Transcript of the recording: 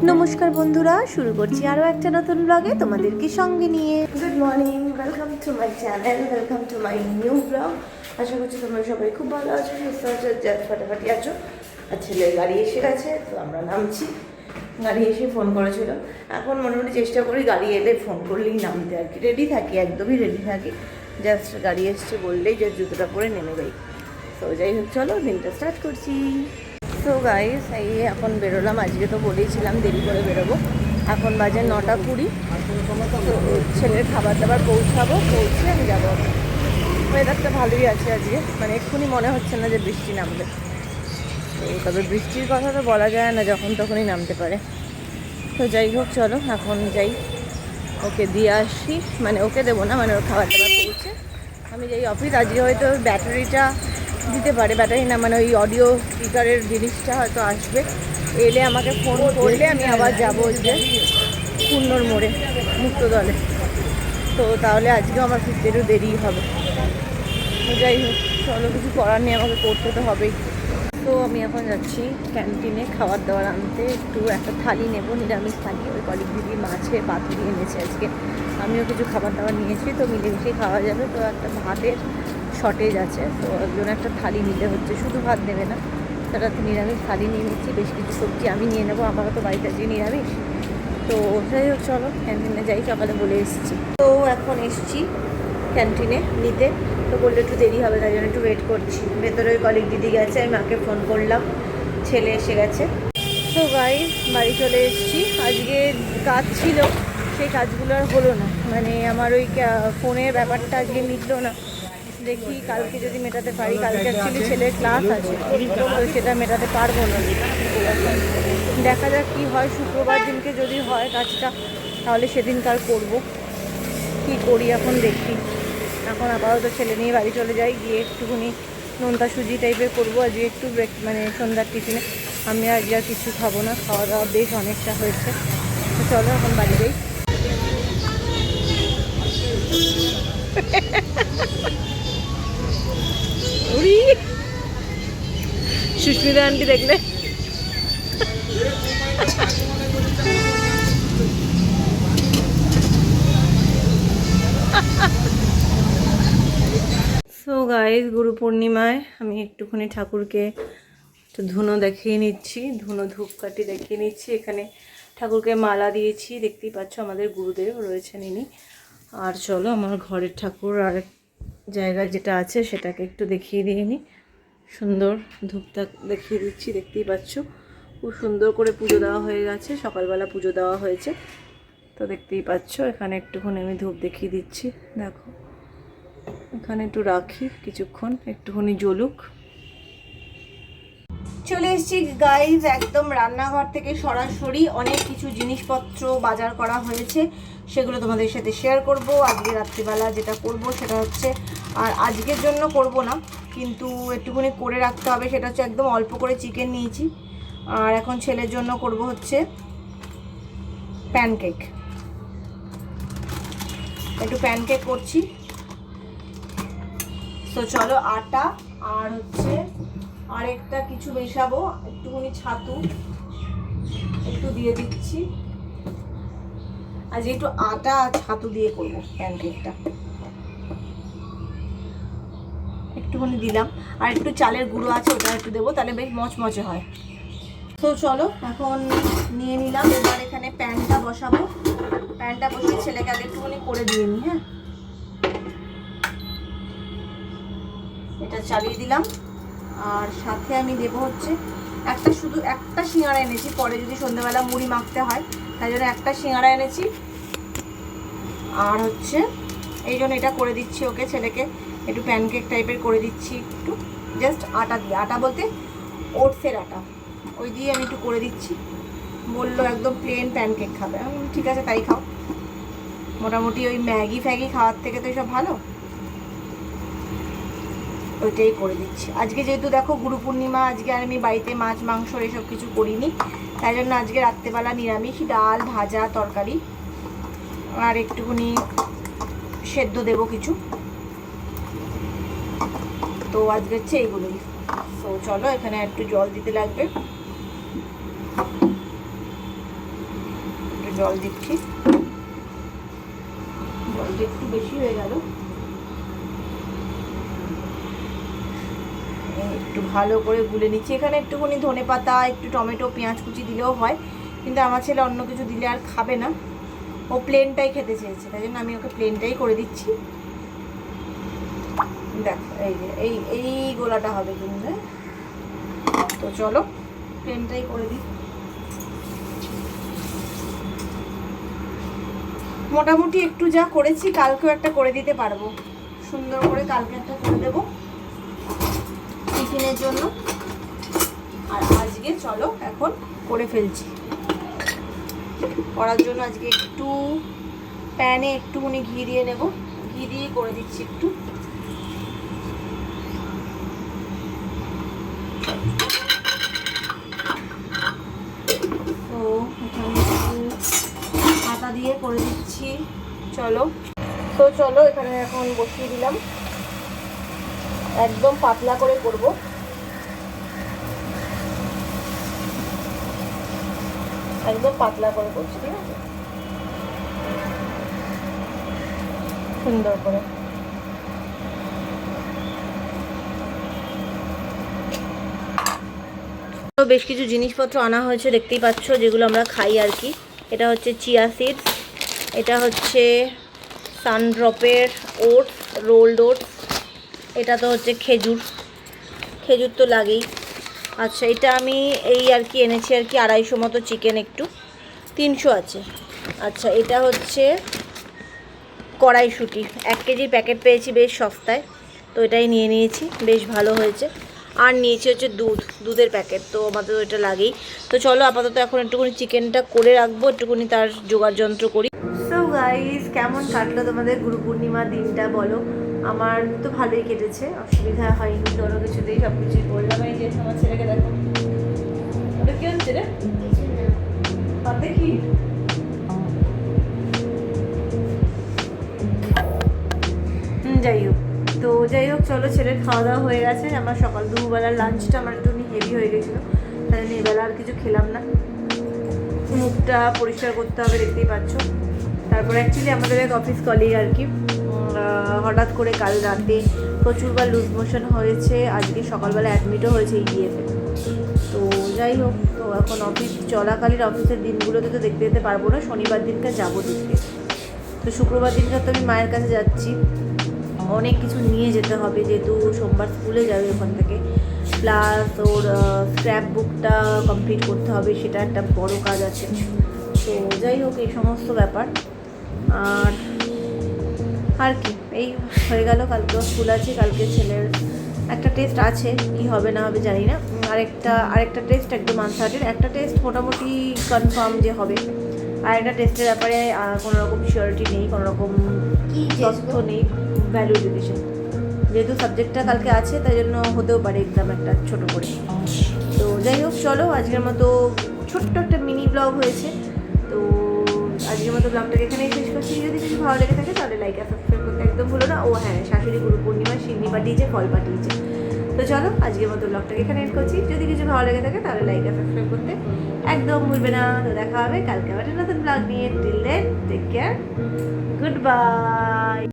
নমস্কার বন্ধুরা, শুরু করছি আরও একটা নতুন ব্লগে তোমাদেরকে সঙ্গে নিয়ে। Good morning, welcome to my channel, welcome to my new blog. আশা করছি তোমরা সবাই খুব ভালো আছো, সুস্থ আছো, জাস্ট ফাটাফাটি আছো। আর ছেলের গাড়ি এসে গেছে, তো আমরা নামছি। গাড়ি এসে ফোন করেছিল, এখন মোটামুটি চেষ্টা করি গাড়ি এলে ফোন করলেই নামতে, আর কি রেডি থাকি, একদমই রেডি থাকি। জাস্ট গাড়ি এসছে বললেই যে জুতোটা পরে নেমে যাই। তো যাই হোক, চলো দিনটা স্টার্ট করছি। তো গাইস, এই এখন বেরোলাম। আজকে তো বলেইছিলাম দেরি করে বেরোবো। এখন বাজে 9:20। তো ছেলের খাবার দাবার পৌঁছে আমি যাবো। ওয়েদারটা ভালোই আছে আজকে, মানে এক্ষুনি মনে হচ্ছে না যে বৃষ্টি নামবে। তো তবে বৃষ্টির কথা তো বলা যায় না, যখন তখনই নামতে পারে। তো যাই হোক, চলো এখন যাই, ওকে দিয়ে আসি। মানে ওকে দেবো না, মানে ওর খাবার দাবার পৌঁছে আমি যাই অফিস। আজকে হয়তো ব্যাটারিটা দিতে পারে, ব্যাটারি না মানে ওই অডিও স্পিকারের জিনিসটা হয়তো আসবে। এলে আমাকে ফোন করলে আমি আবার যাবো যে কুন্নর মোড়ে, মুক্তদলে। তো তাহলে আজকেও আমার ফিরতে একটু দেরি হবে। তো যাই হোক, চলো, কিছু করার নেই, আমাকে করতে তো হবেই। তো আমি এখন যাচ্ছি ক্যান্টিনে খাবার দাবার আনতে। একটু একটা থালি নেবো, নিরামিষ থালি। ওই কলিগ দিদি মাছে পাতুরি এনেছে আজকে, আমিও কিছু খাবার দাবার নিয়েছি, তো মিলেমিশেই খাওয়া যাবে। তো একটা ভাতের শর্টেজ আছে, তো একজন একটা থালি নিতে হচ্ছে, শুধু ভাত দেবে না, তারা তো নিরামিষ থালি নিয়ে নিচ্ছি। বেশ কিছু সবজি আমি নিয়ে নেবো, আমারও তো বাড়িতে আজকে নিরামিষ। তো যাই হোক, চলো ক্যান্টিনে যাই, সকালে বলে এসেছি। তো এখন এসেছি ক্যান্টিনে নিতে। তো বললে একটু দেরি হবে, তাই জন্য একটু ওয়েট করছি। ভেতরে ওই কলিগ দিদি গেছে, আমি মাকে ফোন করলাম, ছেলে এসে গেছে। তো গাইস, বাড়ি চলে এসেছি। আজকে কাজ ছিল, সেই কাজগুলো আর হলো না। মানে আমার ওই ফোনের ব্যাপারটা আজকে মিটলো না। দেখি কালকে যদি মেটাতে পারি। কালকে অ্যাকচুয়ালি ছেলের ক্লাস আছে, তো সেটা মেটাতে পারবো না। দেখা যাক কী হয়। শুক্রবার দিনকে যদি হয় কাজটা, তাহলে সেদিনকার করব। কি করি এখন দেখি। এখন আপাতত ছেলে নিয়ে বাড়ি চলে যাই, গিয়ে একটুখানি নোনতা সুজি টাইপের করবো আজকে, একটু মানে সন্ধ্যার টিফিনে। আমি আজকে আর কিছু খাবো না, খাওয়া দাওয়া বেশ অনেকটা হয়েছে। তো চলো এখন বাড়ি যাই। সুস্মিতা আন্টি দেখলে সো গাইস, গুরু পূর্ণিমায় আমি একটুখানি ঠাকুরকে একটু ধুনো দেখিয়ে নিচ্ছি, ধুনো ধূপকাঠি দেখিয়ে নিচ্ছি। এখানে ঠাকুরকে মালা দিয়েছি, দেখতেই পাচ্ছ আমাদের গুরুদেব রয়েছেন ইনি। আর চলো আমার ঘরের ঠাকুর আর জায়গায় যেটা আছে সেটাকে একটু দেখিয়ে দিয়ে নিই। সুন্দর ধূপটা দেখিয়ে দিচ্ছি, দেখতেই পাচ্ছ খুব সুন্দর করে পুজো দেওয়া হয়ে গেছে, সকালবেলা পুজো দেওয়া হয়েছে। তো দেখতেই পাচ্ছ এখানে একটুখানি আমি ধূপ দেখিয়ে দিচ্ছি, দেখো এখানে একটু রাখি কিছুক্ষণ, একটুখানি জ্বলুক। চলে এসেছি গাইজ একদম রান্নাঘর থেকে সরাসরি। অনেক কিছু জিনিসপত্র বাজার করা হয়েছে, সেগুলো তোমাদের সাথে শেয়ার করব। আজকে রাত্রিবেলা যেটা করব সেটা হচ্ছে, আর আজকের জন্য করব না, কিন্তু একটুখানি করে রাখতে হবে, সেটা হচ্ছে একদম অল্প করে চিকেন নিয়েছি। আর এখন ছেলের জন্য করব হচ্ছে প্যানকেক, একটু প্যানকেক করছি। তো চলো, আটা আর হচ্ছে আরেকটা কিছু মেশাবো, একটুখানি ছাতু একটু দিয়ে দিচ্ছি। আজ একটু আটা আর ছাতু দিয়ে করবো প্যানকেকটা, একটুখানি দিলাম। আর একটু চালের গুঁড়ো আছে, ওটা একটু দেবো, তাহলে বেশ মচমচে হয়। তো চলো এখন নিয়ে নিলাম। এবার এখানে প্যানটা বসাবো, প্যানটা বসিয়ে ছেলেকে আগে একটুখানি করে দিয়ে নিই। হ্যাঁ, এটা চালিয়ে দিলাম। আর সাথে আমি দেবো হচ্ছে শুধু একটা সিঙ্গাড়া এনেছি, পরে যদি সন্ধ্যাবেলা মুড়ি মাখতে হয়, তাই জন্য একটা সিঙ্গাড়া এনেছি। আর হচ্ছে এই জন্য এটা করে দিচ্ছি ওকে, ছেলেকে একটু প্যানকেক টাইপের করে দিচ্ছি, একটু জাস্ট আটা দিয়ে, আটা বলতে ওটসের আটা, ওই দিয়ে আমি একটু করে দিচ্ছি। বললো একদম প্লেন প্যানকেক খাবে, ঠিক আছে তাই খাও। মোটামুটি ওই ম্যাগি ফ্যাগি খাওয়ার থেকে তো এসব ভালো, ওইটাই করে দিচ্ছি। আজকে যেহেতু দেখো গুরু পূর্ণিমা, আজকে আর আমি বাড়িতে মাছ মাংস এসব কিছু করিনি, তাই জন্য আজকে রাত্রেবেলা নিরামিষ, ডাল ভাজা তরকারি আর একটুখানি সেদ্ধ দেবো কিছু। তো আজকে হচ্ছে এইগুলোই। তো চলো, এখানে একটু জল দিতে লাগবে। জল দিচ্ছি, জলটা একটু বেশি হয়ে গেল। একটু ভালো করে গুলে নিচ্ছি। এখানে একটুখানি ধনেপাতা, একটু টমেটো, পেঁয়াজ কুচি দিলেও হয়, কিন্তু আমার ছেলে অন্য কিছু দিলে আর খাবে না, ও প্লেনটাই খেতে চেয়েছে, তাই জন্য আমি ওকে প্লেনটাই করে দিচ্ছি। দেখ এই যে এই গোলাটা হবে কিন্তু, তো চলো প্লেনটাই করে দিই। মোটামুটি একটু যা করেছি কালকেও একটা করে দিতে পারবো, সুন্দর করে কালকে একটা করে দেবো টিফিনের জন্য। আর আজকে চলো এখন করে ফেলছি। করার জন্য আজকে একটু প্যানে একটুখানি ঘি দিয়ে নেব, ঘি দিয়ে করে দিচ্ছি একটু। তো এখানে একটু পাতা দিয়ে করে দিচ্ছি। চলো এখানে এখন বসিয়ে দিলাম, একদম পাতলা করে করব। একদম পাতলা করে করছি, ঠিক আছে, সুন্দর করে। বেশ কিছু জিনিসপত্র আনা হয়েছে, দেখতেই পাচ্ছ, যেগুলো আমরা খাই আর কি। এটা হচ্ছে চিয়া সিডস, এটা হচ্ছে সানড্রপের ওটস, রোলড ওটস, এটা তো হচ্ছে খেজুর, খেজুর তো লাগেই। আচ্ছা, এটা আমি এই আর কি এনেছি আর কি 250 মতো চিকেন, একটু 300 আছে। আচ্ছা, এটা হচ্ছে কড়াইশুঁটি, 1 কেজির প্যাকেট পেয়েছি বেশ সস্তায়, তো এটাই নিয়ে নিয়েছি, বেশ ভালো হয়েছে। আর নিয়েছি হচ্ছে দুধের প্যাকেট, তো আমাদের ওইটা লাগেই। তো চলো আপাতত এখন একটুখানি চিকেনটা করে রাখবো, একটুখানি তার জোগাড় যন্ত্র করি। সো গাইস, কেমন কাটলো তোমাদের গুরু পূর্ণিমার দিনটা বলো? আমার তো ভালোই কেটেছে, অসুবিধা হয়নি কোনো কিছুতেই, সব কিছুই বললাম। এই যে আমার ছেলেকে দেখো, ওটা কি হচ্ছে রে হাতে, কি যাই হোক চলো, ছেলের খাওয়া দাওয়া হয়ে গেছে। আমার সকাল দুপুরবেলার লাঞ্চটা আমার একটু হেভি হয়ে গেছিলো, তাই জন্য এবেলা আর কিছু খেলাম না। মুখটা পরিষ্কার করতে হবে, দেখতেই পাচ্ছ। তারপরে অ্যাকচুয়ালি আমাদের এক অফিস কলিগ আর কি, হঠাৎ করে কাল রাতে প্রচুরবার লুজ মোশন হয়েছে, আজকে সকালবেলা অ্যাডমিটও হয়েছে ইডিএফে। তো যাই হোক, তো এখন অফিস চলাকালীন অফিসের দিনগুলোতে তো দেখতে যেতে পারবো না, শনিবার দিনটা যাবো দেখতে। তো শুক্রবার দিনটা তো আমি মায়ের কাছে যাচ্ছি, অনেক কিছু নিয়ে যেতে হবে, যেহেতু সোমবার স্কুলে যাবে ওখান থেকে, প্লাস ওর স্ক্র্যাপ বুকটা কমপ্লিট করতে হবে, সেটা একটা বড় কাজ আছে। তো যাই হোক, এই সমস্ত ব্যাপার। আর কি, এই হয়ে গেল। কালকেও স্কুল আছে, কালকে ছেলের একটা টেস্ট আছে, কি হবে না হবে জানি না। আরেকটা টেস্ট একদম আনসার্টেন, একটা টেস্ট মোটামুটি কনফার্ম যে হবে, আর একটা টেস্টের ব্যাপারে কোনো রকম সিওরিটি নেই, কোনো রকম তথ্য নেই। ভ্যালু এডুকেশন, যেহেতু সাবজেক্টটা কালকে আছে, তাই জন্য হতেও পারে এক্সাম একটা ছোটো করে। তো যাই হোক, চলো আজকের মতো ছোট্ট একটা মিনি ব্লগ হয়েছে। তো আজকের মতো ব্লগটাকে এখানেই শেষ করছি। যদি কিছু ভালো লেগে থাকে তাহলে লাইক আর সাবস্ক্রাইব করতে একদম ভুলো না। ও হ্যাঁ, শাশুড়ি গুরু পূর্ণিমা সিন্নি পাঠিয়েছে, ফল পাঠিয়েছে। তো চলো আজকের মতো ব্লগটাকে এখানে এন্ড করছি। যদি কিছু ভালো লেগে থাকে তাহলে লাইক আর সাবস্ক্রাইব করতে একদম ভুলবে না। তো দেখা হবে কালকে আবার নতুন ব্লগ নিয়ে। Till then take care, good bye.